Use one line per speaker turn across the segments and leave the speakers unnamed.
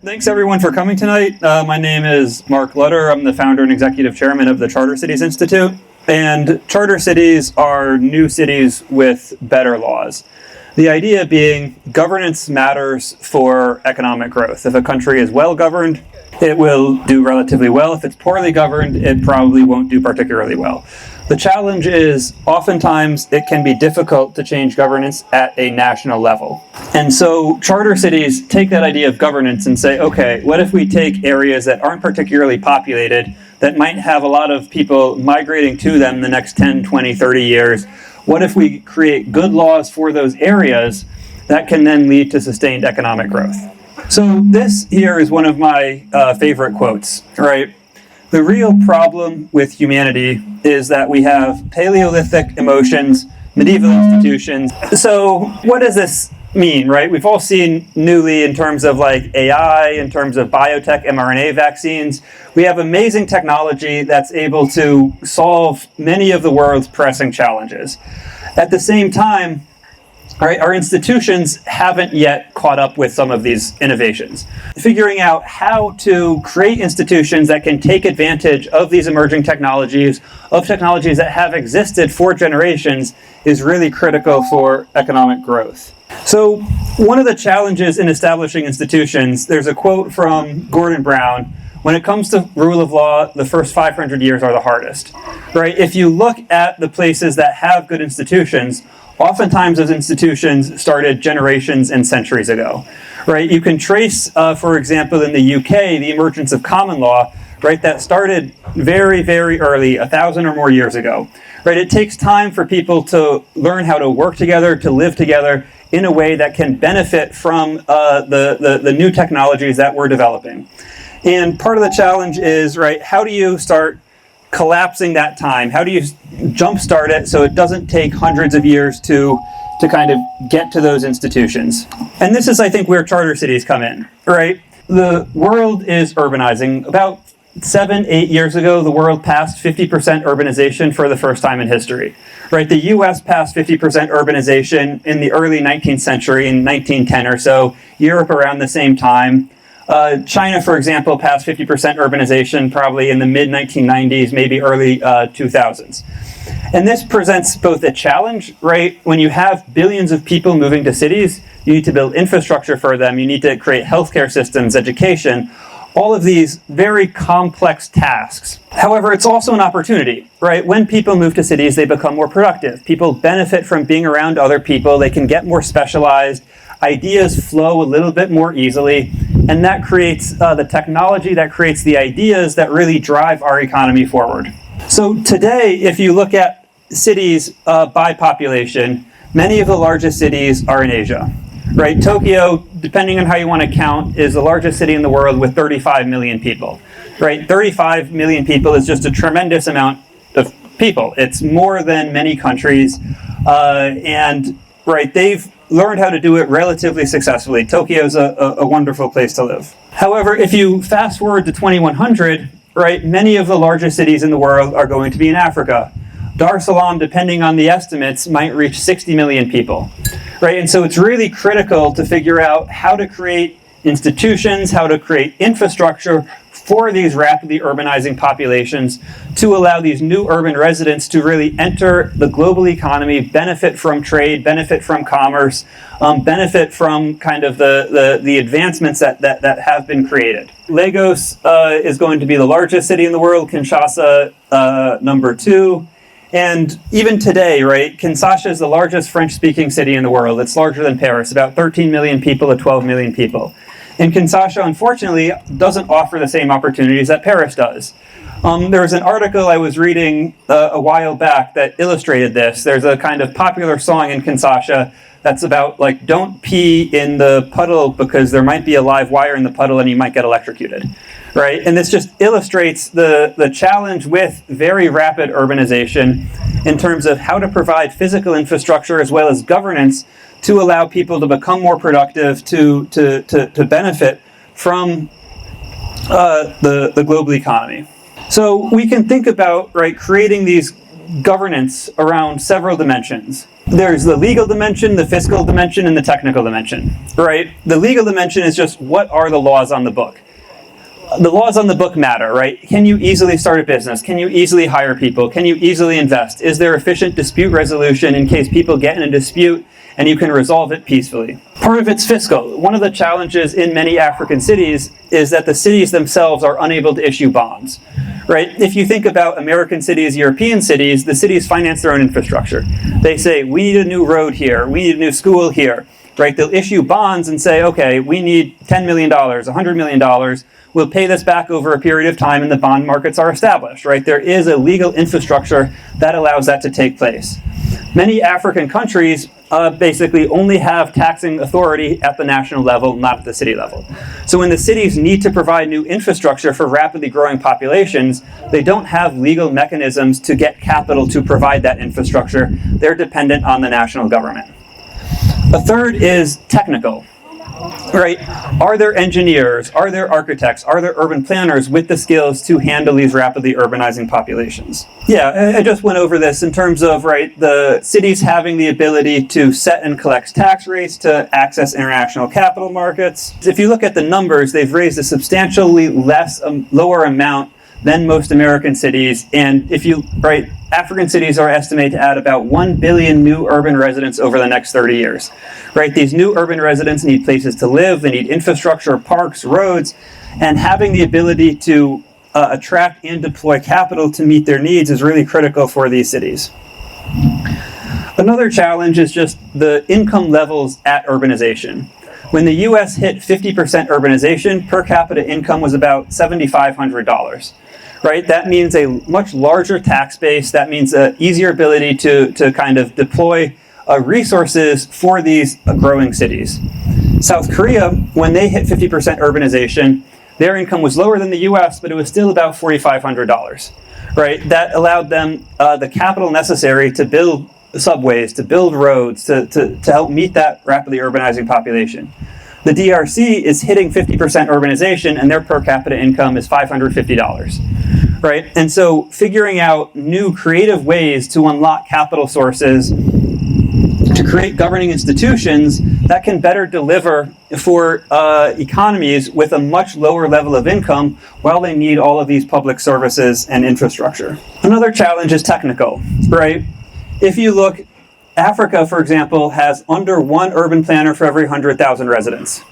Thanks everyone for coming tonight. My name is Mark Lutter. I'm the founder and executive chairman of the Charter Cities Institute. And charter cities are new cities with better laws. The idea being governance matters for economic growth. If a country is well governed, it will do relatively well. If it's poorly governed, it probably won't do particularly well. The challenge is oftentimes it can be difficult to change governance at a national level. And so charter cities take that idea of governance and say, okay, what if we take areas that aren't particularly populated, that might have a lot of people migrating to them in the next 10, 20, 30 years? What if we create good laws for those areas that can then lead to sustained economic growth? So this here is one of my favorite quotes, right? The real problem with humanity is that we have Paleolithic emotions, medieval institutions. So what does this mean, right? We've all seen newly in terms of like AI, in terms of biotech, mRNA vaccines. We have amazing technology that's able to solve many of the world's pressing challenges. At the same time, right, our institutions haven't yet caught up with some of these innovations. Figuring out how to create institutions that can take advantage of these emerging technologies, of technologies that have existed for generations, is really critical for economic growth. So one of the challenges in establishing institutions, there's a quote from Gordon Brown: when it comes to rule of law, the first 500 years are the hardest, right? If you look at the places that have good institutions, oftentimes those institutions started generations and centuries ago, right? You can trace, for example, in the UK, the emergence of common law, right? That started very, very early, 1,000 or more years ago, right? It takes time for people to learn how to work together, to live together in a way that can benefit from the new technologies that we're developing. And part of the challenge is, right, how do you start collapsing that time? How do you jumpstart it so it doesn't take hundreds of years to kind of get to those institutions? And this is, I think, where charter cities come in, right? The world is urbanizing. About 7-8 years ago, the world passed 50% urbanization for the first time in history, right? The US passed 50% urbanization in the early 19th century, in 1910 or so, Europe around the same time. China, for example, passed 50% urbanization probably in the mid-1990s, maybe early 2000s. And this presents both a challenge, right? When you have billions of people moving to cities, you need to build infrastructure for them. You need to create healthcare systems, education, all of these very complex tasks. However, it's also an opportunity, right? When people move to cities, they become more productive. People benefit from being around other people. They can get more specialized. Ideas flow a little bit more easily, and that creates the technology, that creates the ideas that really drive our economy forward. So today, if you look at cities by population, many of the largest cities are in Asia, right? Tokyo, depending on how you want to count, is the largest city in the world with 35 million people, right? 35 million people is just a tremendous amount of people. It's more than many countries, and right, they've learned how to do it relatively successfully. Tokyo is a wonderful place to live. However, if you fast forward to 2100, right, many of the largest cities in the world are going to be in Africa. Dar es Salaam, depending on the estimates, might reach 60 million people, right? And so it's really critical to figure out how to create institutions, how to create infrastructure for these rapidly urbanizing populations to allow these new urban residents to really enter the global economy, benefit from trade, benefit from commerce, benefit from kind of the advancements that have been created. Lagos is going to be the largest city in the world, Kinshasa number 2. And even today, right, Kinshasa is the largest French-speaking city in the world. It's larger than Paris, about 13 million people to 12 million people. And Kinshasa, unfortunately, doesn't offer the same opportunities that Paris does. There was an article I was reading a while back that illustrated this. There's a kind of popular song in Kinshasa that's about, like, don't pee in the puddle because there might be a live wire in the puddle and you might get electrocuted, right? And this just illustrates the challenge with very rapid urbanization in terms of how to provide physical infrastructure as well as governance to allow people to become more productive, to benefit from the global economy. So we can think about, right, creating these governance around several dimensions. There's the legal dimension, the fiscal dimension, and the technical dimension, right? The legal dimension is just what are the laws on the book? The laws on the book matter, right? Can you easily start a business? Can you easily hire people? Can you easily invest? Is there efficient dispute resolution in case people get in a dispute and you can resolve it peacefully? Part of it's fiscal. One of the challenges in many African cities is that the cities themselves are unable to issue bonds, right? If you think about American cities, European cities, the cities finance their own infrastructure. They say, we need a new road here, we need a new school here, right? They'll issue bonds and say, okay, we need $10 million, $100 million, we'll pay this back over a period of time and the bond markets are established, right? There is a legal infrastructure that allows that to take place. Many African countries basically only have taxing authority at the national level, not at the city level. So when the cities need to provide new infrastructure for rapidly growing populations, they don't have legal mechanisms to get capital to provide that infrastructure. They're dependent on the national government. A third is technical. Right? Are there engineers? Are there architects? Are there urban planners with the skills to handle these rapidly urbanizing populations? Yeah, I just went over this in terms of, right, the cities having the ability to set and collect tax rates to access international capital markets. If you look at the numbers, they've raised a substantially lower amount than most American cities. And if you, right, African cities are estimated to add about 1 billion new urban residents over the next 30 years, right? These new urban residents need places to live, they need infrastructure, parks, roads, and having the ability to attract and deploy capital to meet their needs is really critical for these cities. Another challenge is just the income levels at urbanization. When the US hit 50% urbanization, per capita income was about $7,500. Right? That means a much larger tax base. That means an easier ability to kind of deploy resources for these growing cities. South Korea, when they hit 50% urbanization, their income was lower than the US, but it was still about $4,500. Right? That allowed them the capital necessary to build subways, to build roads, to help meet that rapidly urbanizing population. The DRC is hitting 50% urbanization and their per capita income is $550, right? And so figuring out new creative ways to unlock capital sources, to create governing institutions that can better deliver for economies with a much lower level of income while they need all of these public services and infrastructure. Another challenge is technical, right? If you look, Africa, for example, has under one urban planner for every 100,000 residents,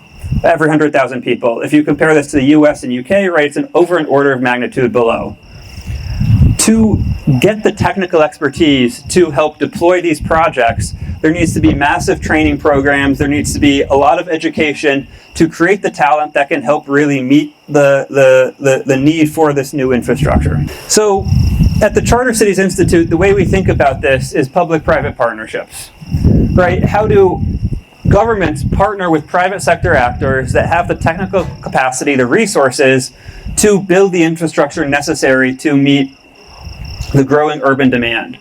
every 100,000 people. If you compare this to the US and UK, right, it's over an order of magnitude below. To get the technical expertise to help deploy these projects, there needs to be massive training programs, there needs to be a lot of education to create the talent that can help really meet the need for this new infrastructure. So, at the Charter Cities Institute, the way we think about this is public-private partnerships, right? How do governments partner with private sector actors that have the technical capacity, the resources, to build the infrastructure necessary to meet the growing urban demand?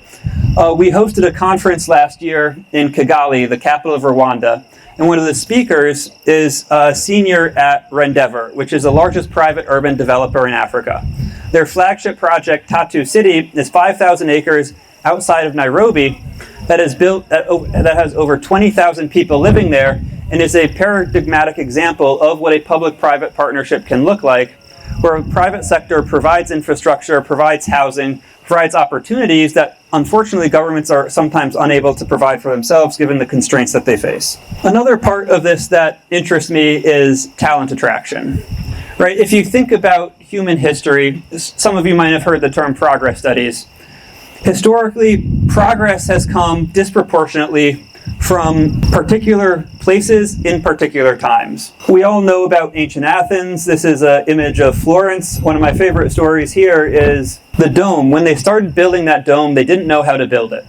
We hosted a conference last year in Kigali, the capital of Rwanda, and one of the speakers is a senior at Rendeavor, which is the largest private urban developer in Africa. Their flagship project, Tatu City, is 5,000 acres outside of Nairobi that is built that has over 20,000 people living there and is a paradigmatic example of what a public-private partnership can look like, where a private sector provides infrastructure, provides housing, provides opportunities that unfortunately governments are sometimes unable to provide for themselves given the constraints that they face. Another part of this that interests me is talent attraction. Right? If you think about human history, some of you might have heard the term progress studies. Historically, progress has come disproportionately from particular places in particular times. We all know about ancient Athens. This is an image of Florence. One of my favorite stories here is the dome. When they started building that dome, they didn't know how to build it.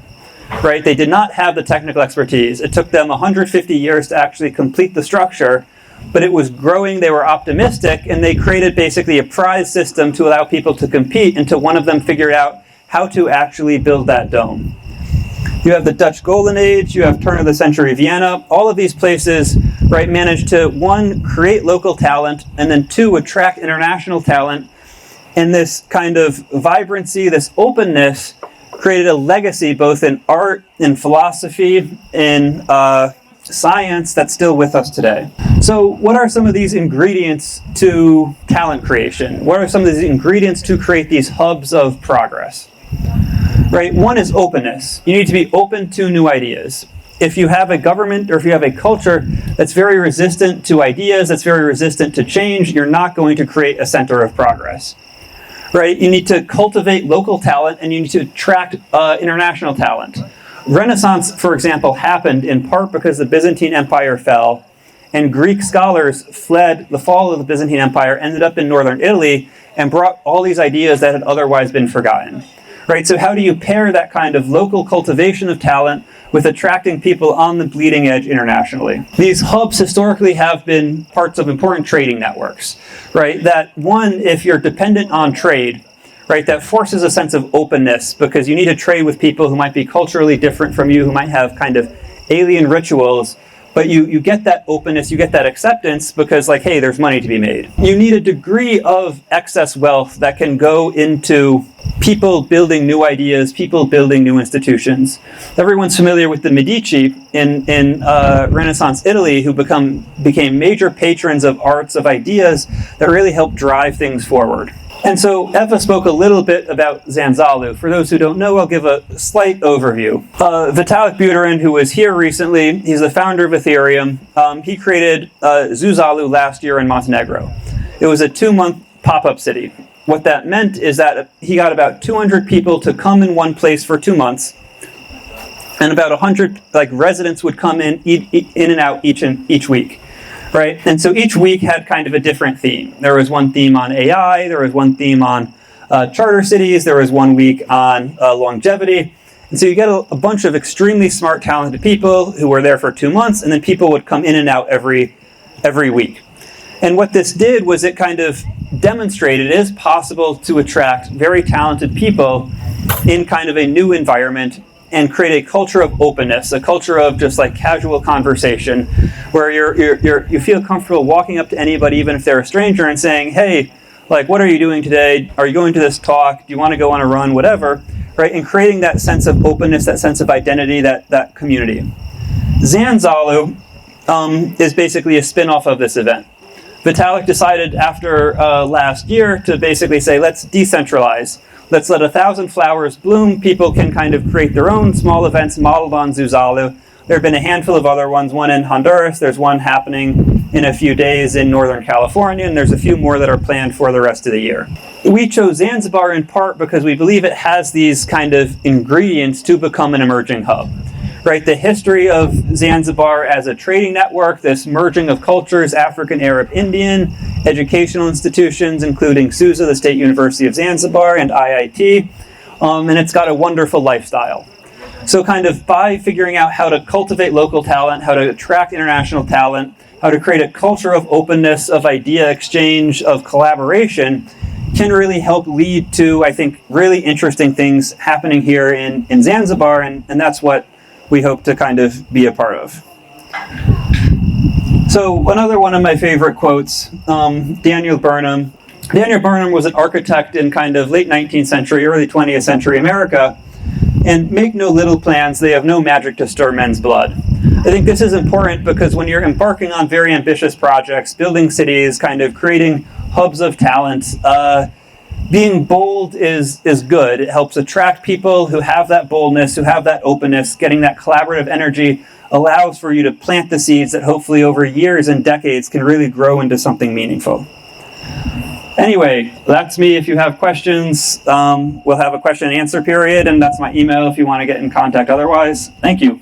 Right? They did not have the technical expertise. It took them 150 years to actually complete the structure. But it was growing, they were optimistic, and they created basically a prize system to allow people to compete until one of them figured out how to actually build that dome. You have the Dutch Golden Age, you have turn of the century Vienna. All of these places, right, managed to, one, create local talent, and then two, attract international talent. And this kind of vibrancy, this openness, created a legacy both in art, in philosophy, in science that's still with us today. So what are some of these ingredients to talent creation? What are some of these ingredients to create these hubs of progress? Right? One is openness. You need to be open to new ideas. If you have a government or if you have a culture that's very resistant to ideas, that's very resistant to change, you're not going to create a center of progress. Right? You need to cultivate local talent and you need to attract international talent. Renaissance, for example, happened in part because the Byzantine Empire fell and Greek scholars fled the fall of the Byzantine Empire, ended up in northern Italy, and brought all these ideas that had otherwise been forgotten. Right? So how do you pair that kind of local cultivation of talent with attracting people on the bleeding edge internationally? These hubs historically have been parts of important trading networks, right? That one, if you're dependent on trade, right, that forces a sense of openness because you need to trade with people who might be culturally different from you, who might have kind of alien rituals, but you get that openness, you get that acceptance because, like, hey, there's money to be made. You need a degree of excess wealth that can go into people building new ideas, people building new institutions. Everyone's familiar with the Medici in Renaissance Italy, who became major patrons of arts, of ideas that really helped drive things forward. And so Eva spoke a little bit about Zanzalu. For those who don't know, I'll give a slight overview. Vitalik Buterin, who was here recently, he's the founder of Ethereum. He created Zuzalu last year in Montenegro. It was a 2-month pop-up city. What that meant is that he got about 200 people to come in one place for 2 months, and about 100 residents would come in and out each week. Right? And so each week had kind of a different theme. There was one theme on AI, there was one theme on charter cities, there was 1 week on longevity. And so you get a bunch of extremely smart, talented people who were there for 2 months, and then people would come in and out every week. And what this did was it kind of demonstrated it is possible to attract very talented people in kind of a new environment and create a culture of openness, a culture of just like casual conversation, where you feel comfortable walking up to anybody, even if they're a stranger, and saying, "Hey, like, what are you doing today? Are you going to this talk? Do you want to go on a run? Whatever," right? And creating that sense of openness, that sense of identity, that community. Zanzalu is basically a spin-off of this event. Vitalik decided after last year to basically say, let's decentralize. Let's let 1,000 flowers bloom. People can kind of create their own small events modeled on Zuzalu. There have been a handful of other ones, one in Honduras. There's one happening in a few days in Northern California, and there's a few more that are planned for the rest of the year. We chose Zanzibar in part because we believe it has these kind of ingredients to become an emerging hub. Right, the history of Zanzibar as a trading network, this merging of cultures, African, Arab, Indian, educational institutions, including SUZA, the State University of Zanzibar, and IIT, and it's got a wonderful lifestyle. So kind of by figuring out how to cultivate local talent, how to attract international talent, how to create a culture of openness, of idea exchange, of collaboration, can really help lead to, I think, really interesting things happening here in Zanzibar, and that's what we hope to kind of be a part of. So another one of my favorite quotes, Daniel Burnham. Daniel Burnham was an architect in kind of late 19th century, early 20th century America, and make no little plans, they have no magic to stir men's blood. I think this is important because when you're embarking on very ambitious projects, building cities, kind of creating hubs of talent, being bold is good. It helps attract people who have that boldness, who have that openness. Getting that collaborative energy allows for you to plant the seeds that hopefully over years and decades can really grow into something meaningful. Anyway, that's me. If you have questions, we'll have a question and answer period, and that's my email if you want to get in contact otherwise. Thank you.